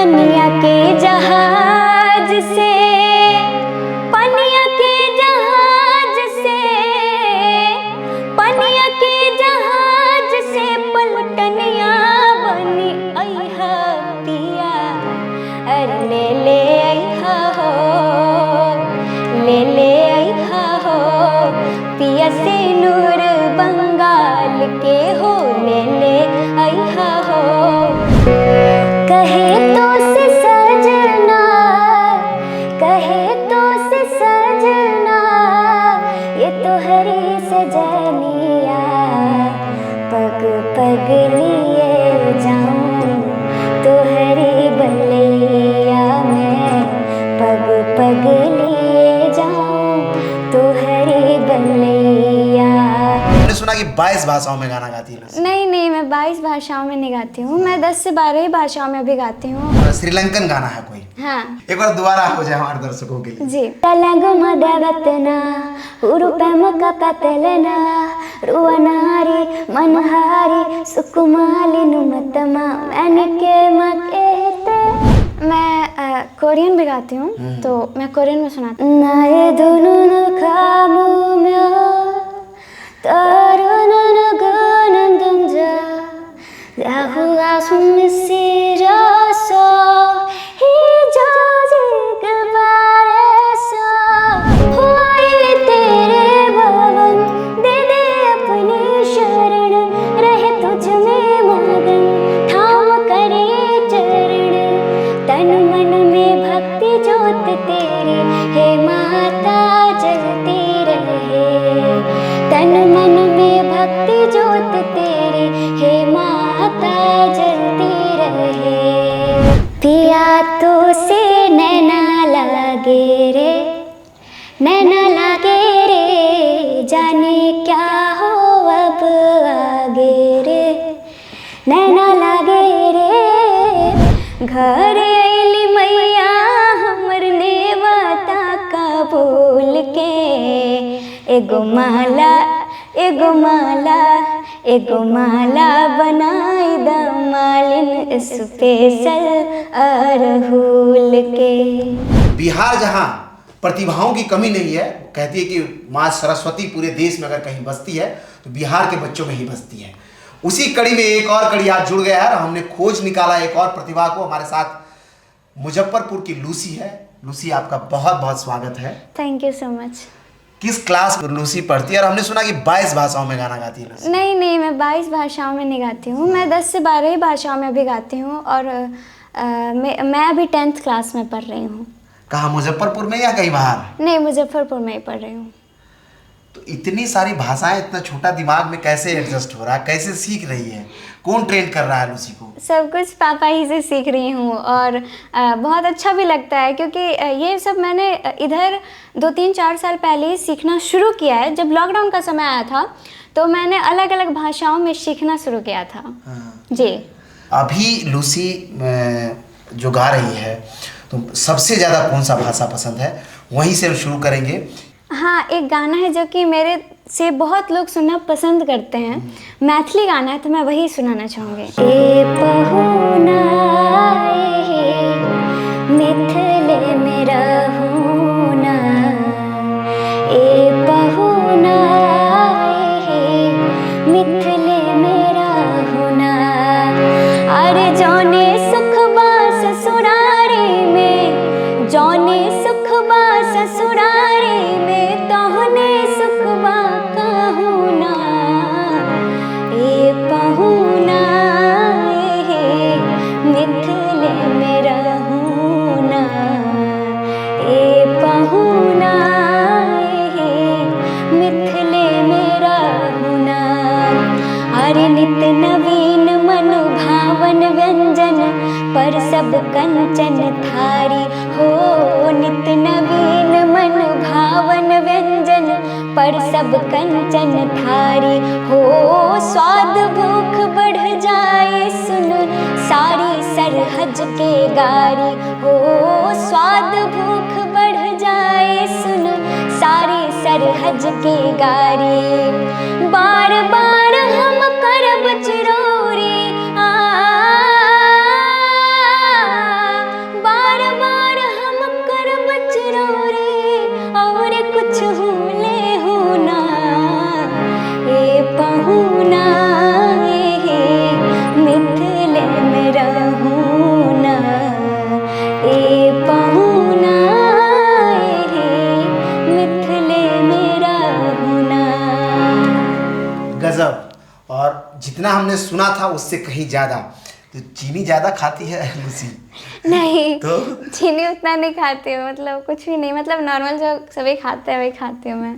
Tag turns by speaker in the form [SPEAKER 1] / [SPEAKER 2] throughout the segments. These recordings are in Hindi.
[SPEAKER 1] पनिया के जहाज से, पनिया के जहाज से, पनिया के जहाज से पलटनिया बनी अइहा पिया। अरे ले ले अइहा हो, ले ले अइहा हो पिया से नूर बंगाल के हो, ले ले अइहा हो। कहे तो से सजना, कहे तो से सजना, ये तो हरी सजनिया। पग पग लिए जाऊं तो हरी बलिया में, पग पग लिए जाऊं तो हरी बलिया।
[SPEAKER 2] मैंने सुना कि 22 भाषाओं में गाना गाती है।
[SPEAKER 1] नहीं नहीं, मैं 22 भाषाओं में नहीं गाती हूँ, मैं 10 से 12 ही भाषाओं में भी गाती हूँ।
[SPEAKER 2] श्रीलंकन गाना है कोई?
[SPEAKER 1] हाँ,
[SPEAKER 2] एक बार दोबारा हो जाए हमारे दर्शकों के लिए।
[SPEAKER 1] जी। तेलुगु मदवतना उरुपम कपतलना रुवनारी मनहारी सुकुमाली नुमतमा मैंने के मकेते। मैं कोरियन भी गाती हूँ, तो मैं कोरियन में सुनाती हूँ। नाये दुनुनु कामु म्यो तारुननु गुनंदंजा याहुआ सुमिसी रासो ही जाजी गबारेसो हुआई तेरे भवन दे दे अपनी शरण, रहे तुझ में मगन थाम करे चरण। तन मन में भक्ति जोत तेरी हे माता जलती रहे, तन मन में भक्ति जोत तेरी हे माता जलती रहे। पिया तो से नैना लागे रे, नैना लागे रे, जाने क्या हो अब आगे रे, नैना लागे रे। घर अइली मैया हमर नेवता का बोल के, एगो माला एगो माला एगो माला बनाई द मालिन स्पेशल अरहुल के।
[SPEAKER 2] बिहार जहाँ प्रतिभाओं की कमी नहीं है, कहती है कि माँ सरस्वती पूरे देश में अगर कहीं बसती है तो बिहार के बच्चों में ही बसती है। उसी कड़ी में एक और कड़ी आज जुड़ गया है और हमने खोज निकाला एक और प्रतिभा को। हमारे साथ मुजफ्फरपुर की लूसी है। लूसी, आपका बहुत बहुत स्वागत है।
[SPEAKER 1] Thank you so much.
[SPEAKER 2] किस क्लास में लूसी पढ़ती है? और हमने सुना कि 22 भाषाओं में गाना गाती है लूसी।
[SPEAKER 1] नहीं नहीं, मैं 22 भाषाओं में नहीं गाती हूँ, मैं 10 से 12 ही भाषाओं में भी गाती हूँ। और मैं अभी 10th क्लास में पढ़ रही हूँ।
[SPEAKER 2] कहाँ, मुजफ्फरपुर में या कहीं बाहर?
[SPEAKER 1] नहीं, मुजफ्फरपुर में ही पढ़ रही हूँ।
[SPEAKER 2] तो इतनी सारी भाषाएं, इतना छोटा दिमाग में कैसे एडजस्ट हो रहा है, कैसे सीख रही है? कौन ट्रेन कर रहा है लूसी को?
[SPEAKER 1] सब कुछ पापा ही से सीख रही हूँ और बहुत अच्छा भी लगता है, क्योंकि ये सब मैंने इधर 2-3-4 साल पहले ही सीखना शुरू किया है। जब लॉकडाउन का समय आया था तो मैंने अलग अलग भाषाओं में सीखना शुरू किया था।
[SPEAKER 2] हाँ।
[SPEAKER 1] जी।
[SPEAKER 2] अभी लूसी जो गा रही है, तो सबसे ज़्यादा कौन सा भाषा पसंद है, वहीं से हम शुरू करेंगे।
[SPEAKER 1] हाँ, एक गाना है जो कि मेरे से बहुत लोग सुनना पसंद करते हैं, मैथिली गाना है, तो मैं वही सुनाना चाहूँगी। ए पहुना मिथिले में रहूना, ए पहुना मिथिले में रहूना। अरे जौने सुख बा ससुरारी में, जौने सुख बा ससुरारी में, तोहने सुख बा कहूना। ए पहुना मिथिले में रहूना, ए पहुना मिथिले में रहूना। अरे नित नवीन मन भावन व्यंजन पर सब कंचन थारी हो, नित नवीन मन भावन व्यंजन पर सब कंचन थारी हो। स्वाद भूख बढ़ जाए सुन सारी सरहज के गारी हो, स्वाद भूख बढ़ जाए सुन सारी सरहज के गारी। बार बार हम करब चिरौरी
[SPEAKER 2] हमने सुना था उससे कहीं ज़्यादा। तो चीनी ज़्यादा खाती है लूसी?
[SPEAKER 1] नहीं
[SPEAKER 2] तो
[SPEAKER 1] चीनी उतना नहीं खाती हूँ, मतलब कुछ भी नहीं, मतलब नॉर्मल जो सभी खाते हैं वही खाती हूँ मैं।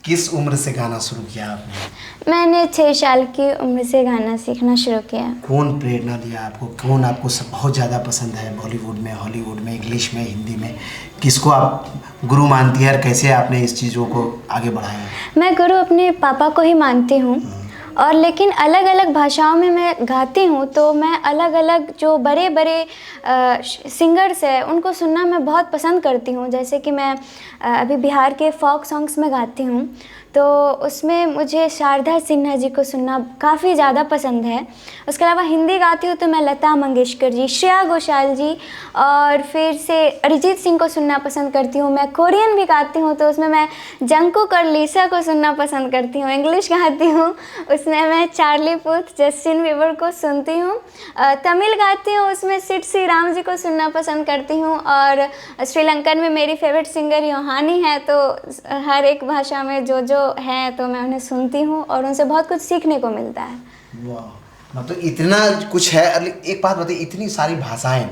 [SPEAKER 2] किस उम्र से गाना शुरू किया आपने?
[SPEAKER 1] मैंने 6 साल की उम्र से गाना सीखना शुरू किया।
[SPEAKER 2] कौन प्रेरणा दिया आपको? कौन आपको सब बहुत ज़्यादा पसंद है बॉलीवुड में, हॉलीवुड में, इंग्लिश में, हिंदी में? किसको आप गुरु मानती है और कैसे आपने इस चीज़ों को आगे बढ़ाया?
[SPEAKER 1] मैं गुरु अपने पापा को ही मानती हूँ, और लेकिन अलग अलग भाषाओं में मैं गाती हूँ, तो मैं अलग अलग जो बड़े बड़े सिंगर्स हैं उनको सुनना मैं बहुत पसंद करती हूँ। जैसे कि मैं अभी बिहार के फोक सॉन्ग्स में गाती हूँ, तो उसमें मुझे शारदा सिन्हा जी को सुनना काफ़ी ज़्यादा पसंद है। उसके अलावा हिंदी गाती हूँ तो मैं लता मंगेशकर जी, श्रेया घोषाल जी और फिर से अरिजीत सिंह को सुनना पसंद करती हूँ। मैं कोरियन भी गाती हूँ तो उसमें मैं जंगकुक और लिसा को सुनना पसंद करती हूँ। इंग्लिश गाती हूँ उसमें मैं चार्ली पुथ, जस्टिन बीबर को सुनती हूँ। तमिल गाती हूँ उसमें सिड श्रीराम जी को सुनना पसंद करती हूँ। और श्रीलंकन में मेरी फेवरेट सिंगर योहानी है, तो हर एक भाषा में जो जो है तो मैं उन्हें सुनती हूँ और उनसे बहुत कुछ सीखने को मिलता है।
[SPEAKER 2] वाह, मतलब इतना कुछ है। एक बात बताइए, इतनी सारी भाषाएं,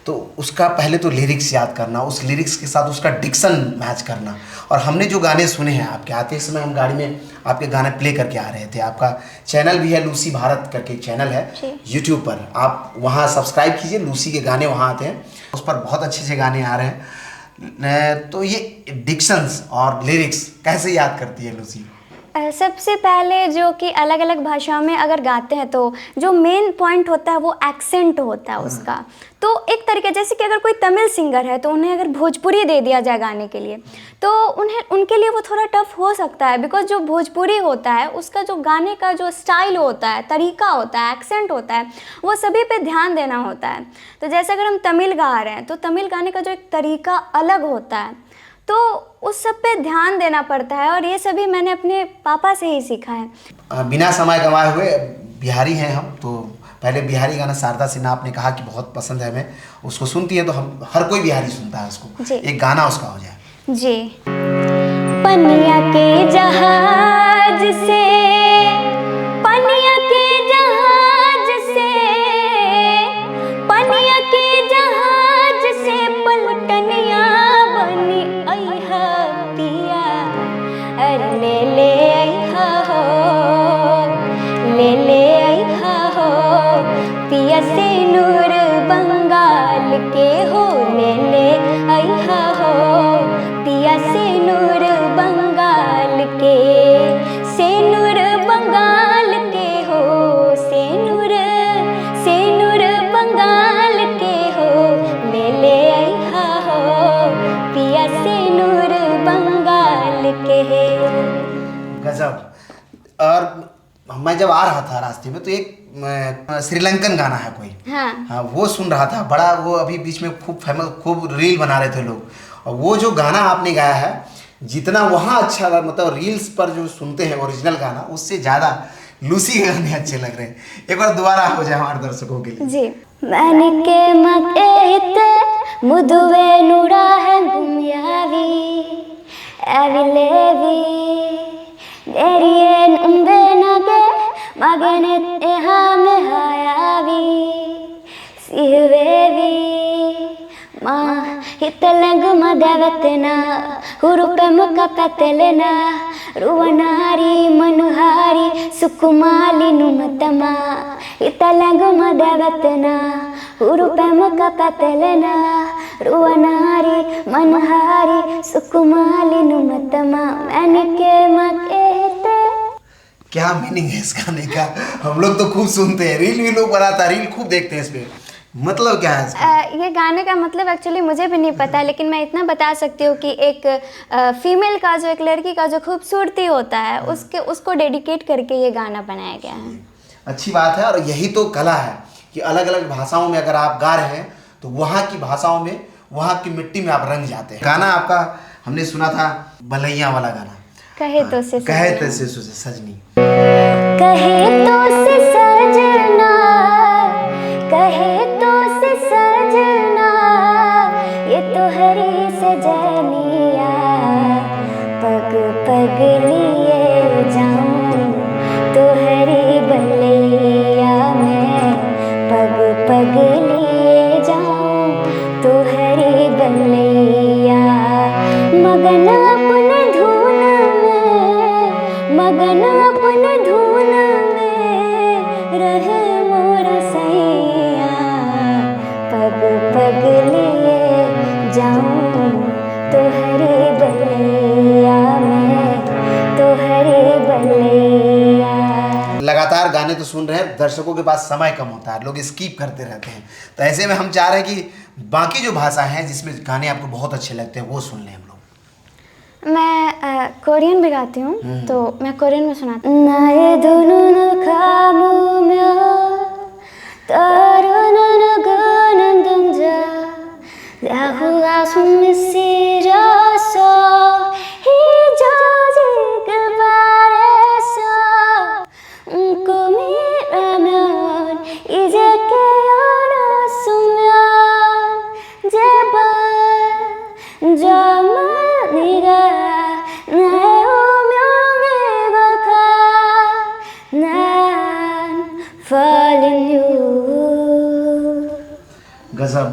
[SPEAKER 2] तो उसका पहले तो लिरिक्स याद करना, उस लिरिक्स के साथ उसका डिक्शन मैच करना। और हमने जो गाने सुने हैं आपके, आते समय हम गाड़ी में आपके गाने प्ले करके आ रहे थे। आपका चैनल भी है लूसी भारत करके चैनल है यूट्यूब पर, आप वहाँ सब्सक्राइब कीजिए, लूसी के गाने वहाँ आते हैं, उस पर बहुत अच्छे अच्छे गाने आ रहे हैं। तो ये डिक्शंस और लिरिक्स कैसे याद करती है लूसी?
[SPEAKER 1] सबसे पहले जो कि अलग अलग भाषाओं में अगर गाते हैं तो जो मेन पॉइंट होता है वो एक्सेंट होता है उसका। तो एक तरीके जैसे कि अगर कोई तमिल सिंगर है तो उन्हें अगर भोजपुरी दे दिया जाए गाने के लिए तो उनके लिए वो थोड़ा टफ हो सकता है, बिकॉज जो भोजपुरी होता है उसका जो गाने का जो स्टाइल होता है, तरीका होता है, एक्सेंट होता है, वो सभी पे ध्यान देना होता है। तो जैसे अगर हम तमिल गा रहे हैं तो तमिल गाने का जो एक तरीका अलग होता है, तो उस सब पे ध्यान देना पड़ता है, और ये सभी मैंने अपने पापा से ही सीखा है।
[SPEAKER 2] बिना समय गंवाए हुए, बिहारी हैं हम, तो पहले बिहारी गाना शारदा सिन्हा आपने कहा कि बहुत पसंद है हमें, उसको सुनती है तो हम हर कोई बिहारी सुनता है उसको, एक गाना उसका हो जाए
[SPEAKER 1] जी। पनिया के जहाज से, पनिया के जहाज से, पनिया के जहाज से पलटनिया बनी अइहा पिया, अरे ले ले अइहा हो, ले ले अइहा हो पिया से नूर बंगाल के हो, ले ले अइहा हो पिया से नूर बंगाल के, से नूर बंगाल के हो, से नूर बंगाल के हो, ले ले अइहा हो पिया से नूर बंगाल के।
[SPEAKER 2] गजब। और मैं जब आ रहा था रास्ते में तो एक श्रीलंकन गाना है कोई, हाँ वो सुन रहा था, बड़ा वो अभी बीच में खूब फेमस, खूब रील बना रहे थे लोग, और वो जो गाना आपने गाया है जितना वहाँ अच्छा लगा, मतलब रील्स पर जो सुनते हैं ओरिजिनल गाना उससे ज़्यादा लूसी के गाने अच्छे लग रहे हैं। एक बार दोबारा हो जाए हमारे दर्शकों के लिए। जी।
[SPEAKER 1] मैनिके मकेते मुदुवे नुरा है गुमयावी एविलेवी देरियन उम्बेनागे मगने एहा में हायावी सिहवेवी माँ हितलंग मदवतना हुरुपे मुका पतलेना रुवनारी मनुहारी सुकुमाली नुमतमा हितलंग मदवतना हुरुपे मुका पतलेना रुवनारी मनुहारी सुकुमाली नुमतमा मैनिके मकेते।
[SPEAKER 2] क्या मीनिंग है इस गाने का? हम लोग तो खूब सुनते हैं, रील भी लोग बनाता है, रील खूब देखते हैं, इस पे मतलब क्या है इसका?
[SPEAKER 1] ये गाने का मतलब एक्चुअली मुझे भी नहीं पता, लेकिन मैं इतना बता सकती हूँ कि एक फीमेल का जो, एक लड़की का जो खूबसूरती होता है उसको डेडिकेट करके ये गाना बनाया गया है।
[SPEAKER 2] अच्छी बात है, और यही तो कला है कि अलग अलग भाषाओं में अगर आप गा रहे हैं तो वहाँ की भाषाओं में, वहाँ की मिट्टी में आप रंग जाते हैं। गाना आपका हमने सुना था बलैया वाला गाना,
[SPEAKER 1] कहे तो से
[SPEAKER 2] सजनी,
[SPEAKER 1] कहे तो से सजना, कहे तो से सजना, ये तो हरी सजनिया, पग पग लिए जाऊं तो हरी बलैया। पग ले जाऊं तोहरे बलैया। मगन अपने धुन में, मगन अपने धुन में रहे मोर सैया। पग पग ले जाऊं तोहरे बलैया, मैं तोहरे बलैया।
[SPEAKER 2] लगातार गाने तो सुन रहे हैं, दर्शकों के पास समय कम होता है, लोग स्किप करते रहते हैं। तो ऐसे में हम चाह रहे हैं कि बाकी जो भाषा हैं जिसमें गाने आपको बहुत अच्छे लगते हैं वो सुन लें हम लोग।
[SPEAKER 1] मैं कोरियन भी गाती हूँ, तो मैं कोरियन में सुनाती हूँ। 나의 두 눈을 감으며 따르는 그는 등장 야후가 숨이 시려서 잊어지길 바랬어. 꿈이라면 이제 깨어났으면 제발 정말 네가 나의 운명이 걸까. 난 falling you.
[SPEAKER 2] गजब,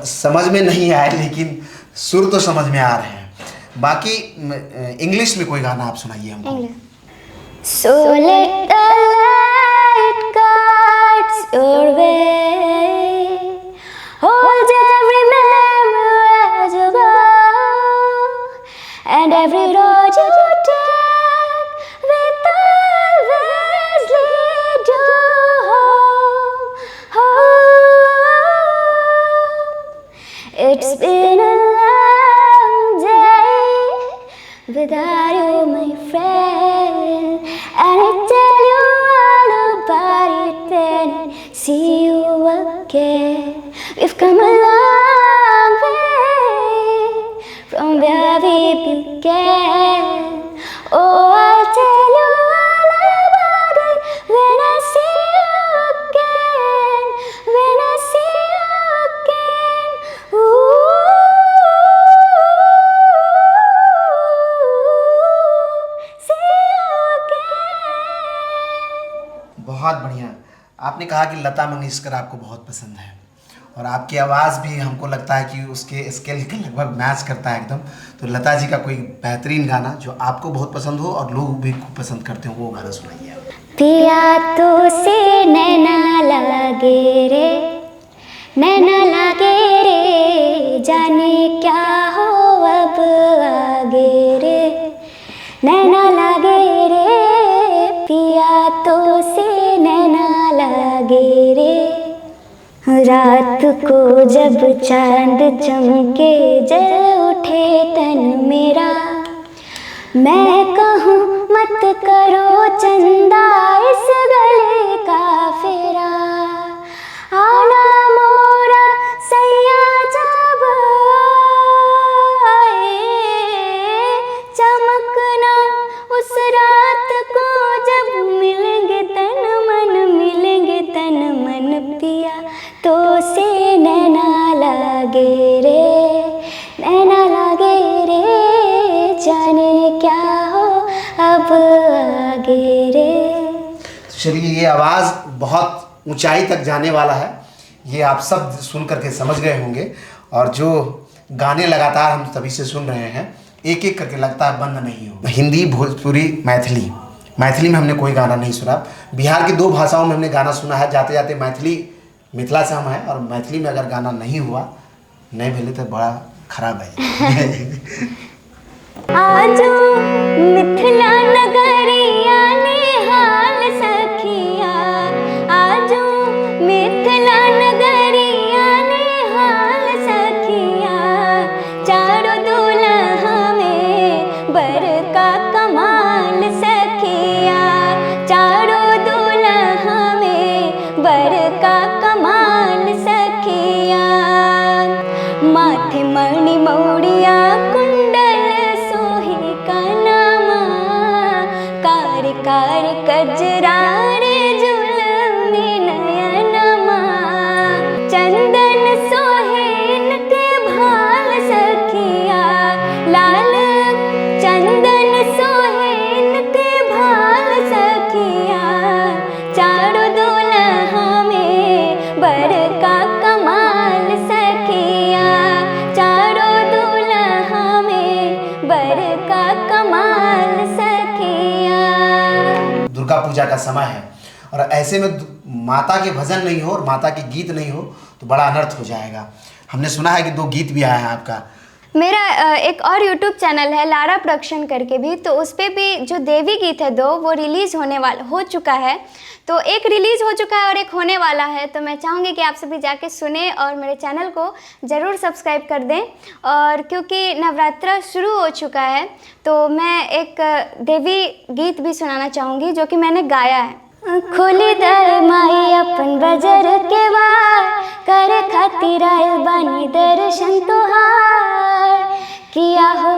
[SPEAKER 2] समझ में नहीं आया लेकिन सुर तो समझ में आ रहे हैं। बाकी इंग्लिश में कोई गाना आप सुनाइए हमको।
[SPEAKER 1] So let the light guide your way, hold every memory as you go, and every road you take will always lead you home. It's been a long day without you, my friend, and I tell you all about it when I see you again. We've come a long way from where we began. Oh, I'll tell you all about it when I see you again, when I see you again. See you again.
[SPEAKER 2] बहुत बढ़िया। आपने कहा कि लता मंगेशकर आपको बहुत पसंद है और आपकी आवाज़ भी हमको लगता है कि उसके स्केल के लगभग मैच करता है एकदम। तो लता जी का कोई बेहतरीन गाना जो आपको बहुत पसंद हो और लोग भी खूब पसंद करते हो वो गाना सुनाइए आप।
[SPEAKER 1] पिया तो से नैना लगे रे, नैना लगे रे, जाने क्या हो अब आगे रे, नैना लगे रे, पिया तो से नैना लगे रे। रात को जब चांद चमके जल उठे तन मेरा, मैं कहूँ मत करो चंदा इस गले का फेरा। आना मोरा सैया जब आए, चमकना उस रात को जब मिलेंगे तन मन, मिलेंगे तन मन। पिया तो से नैना लगे रे, नैना लगे रे, जाने क्या हो अब आगे रे।
[SPEAKER 2] चलिए, ये आवाज़ बहुत ऊंचाई तक जाने वाला है, ये आप सब सुन करके समझ गए होंगे। और जो गाने लगातार हम तभी से सुन रहे हैं, एक एक करके लगता है बंद नहीं हो। हिंदी, भोजपुरी, मैथिली, मैथिली में हमने कोई गाना नहीं सुना। बिहार की 2 भाषाओं में हमने गाना सुना है। जाते जाते मैथिली, मिथिला से हम हैं और मैथिली में अगर गाना नहीं हुआ, नहीं भेले तो बड़ा खराब है।
[SPEAKER 1] आजो मिथिला नगरिया निहाल सखिया, आजो मिथिला नगरिया निहाल सखिया। चारों दुल्हा में बरका कमाल सखिया, चारों दुल्हा में बरका कमाल सखिया। माथे मणि मौड़िया कार कजरा रे जुलमी नयनमा, चंदन सोहेन के भाल सखिया, लाल चंदन सोहेन के भाल सखिया। चारों दुल्हा में
[SPEAKER 2] पूजा का समय है, और ऐसे में माता के भजन नहीं हो और माता के गीत नहीं हो तो बड़ा अनर्थ हो जाएगा। हमने सुना है कि 2 गीत भी आया है आपका।
[SPEAKER 1] मेरा एक और यूट्यूब चैनल है लारा प्रोडक्शन करके भी, तो उस पर भी जो देवी गीत है 2 वो रिलीज़ हो चुका है। तो एक रिलीज़ हो चुका है और एक होने वाला है, तो मैं चाहूँगी कि आप सभी जाके सुने और मेरे चैनल को ज़रूर सब्सक्राइब कर दें। और क्योंकि नवरात्रा शुरू हो चुका है तो मैं एक देवी गीत भी सुनाना चाहूँगी जो कि मैंने गाया है। खोली दर माई अपन बजर के वार, कर खातिर आयल बानी दर्शन तोहार। किया हो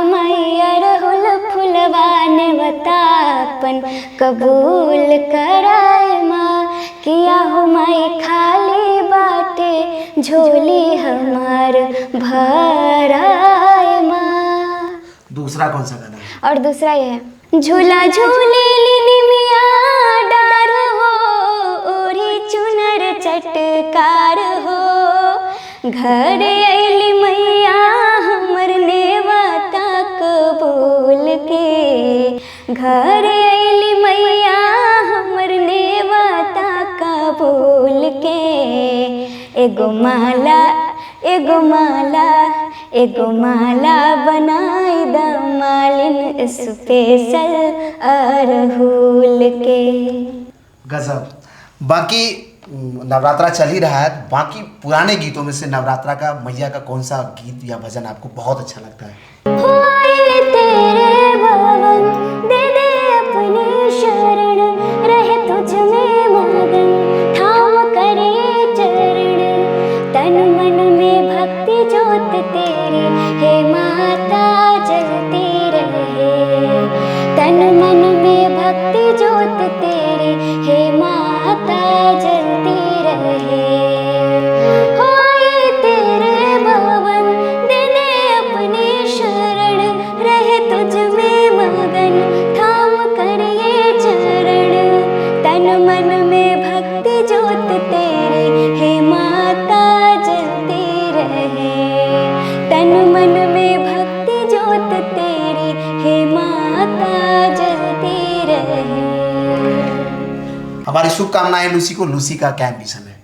[SPEAKER 1] माई अरहुल फुलवान बतापन कबूल कराए माँ। किया हो माई खाली बाटे झोली हमार भराए माँ।
[SPEAKER 2] दूसरा कौन सा गाना है?
[SPEAKER 1] और दूसरा ये है, झूला झूले लिली मिया डार हो, ओढ़ी चुनर चटकार हो। घर अइली मैया हमर नेवता कबूल के। घर अइली मैया हमर नेवता कबूल के। एगो माला बनाई द मालिन स्पेशल अरहुल के।
[SPEAKER 2] गजब। बाकी नवरात्रा चल ही रहा है, बाकी पुराने गीतों में से नवरात्रा का मैया का कौन सा गीत या भजन आपको बहुत अच्छा लगता है?
[SPEAKER 1] हो आए तेरे भवन, दे दे अपनी शरण, रहे तुझ में मगन, थाम करे चरण। तन मन में भक्ति जोत तेरी, हे माता जलती रहे। तन मन में भक्ति जोत तेरी, हे माता जलती रहे। हो आए तेरे भवन, दे दे अपनी शरण, रहे तुझ में मगन, थाम कर ये चरण। तन मन में भक्ति जोत तेरी, हे माता जलती रहे। तन मन में भक्ति जोत तेरी, हे माता जलती रहे।
[SPEAKER 2] हमारी शुभकामनाएं लूसी को। लूसी का क्या मिशन है?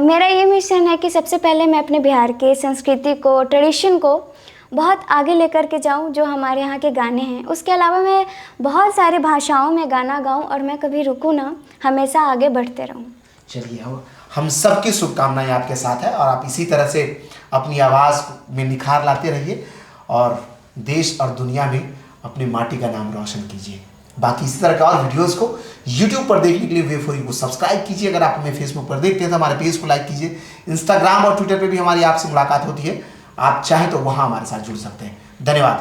[SPEAKER 1] मेरा ये मिशन है कि सबसे पहले मैं अपने बिहार की संस्कृति को, ट्रेडिशन को बहुत आगे लेकर के जाऊं, जो हमारे यहाँ के गाने हैं। उसके अलावा मैं बहुत सारे भाषाओं में गाना गाऊं और मैं कभी रुकूं ना, हमेशा आगे बढ़ते रहूं।
[SPEAKER 2] चलिए, हम सबकी शुभकामनाएं आपके साथ है और आप इसी तरह से अपनी आवाज़ में निखार लाते रहिए और देश और दुनिया में अपनी माटी का नाम रोशन कीजिए। बाकी इसी तरह का और वीडियोस को YouTube पर देखने के लिए वे4यू को सब्सक्राइब कीजिए। अगर आप हमें फेसबुक पर देखते हैं तो हमारे पेज को लाइक कीजिए। इंस्टाग्राम और ट्विटर पर भी हमारी आपसे मुलाकात होती है, आप चाहें तो वहाँ हमारे साथ जुड़ सकते हैं। धन्यवाद।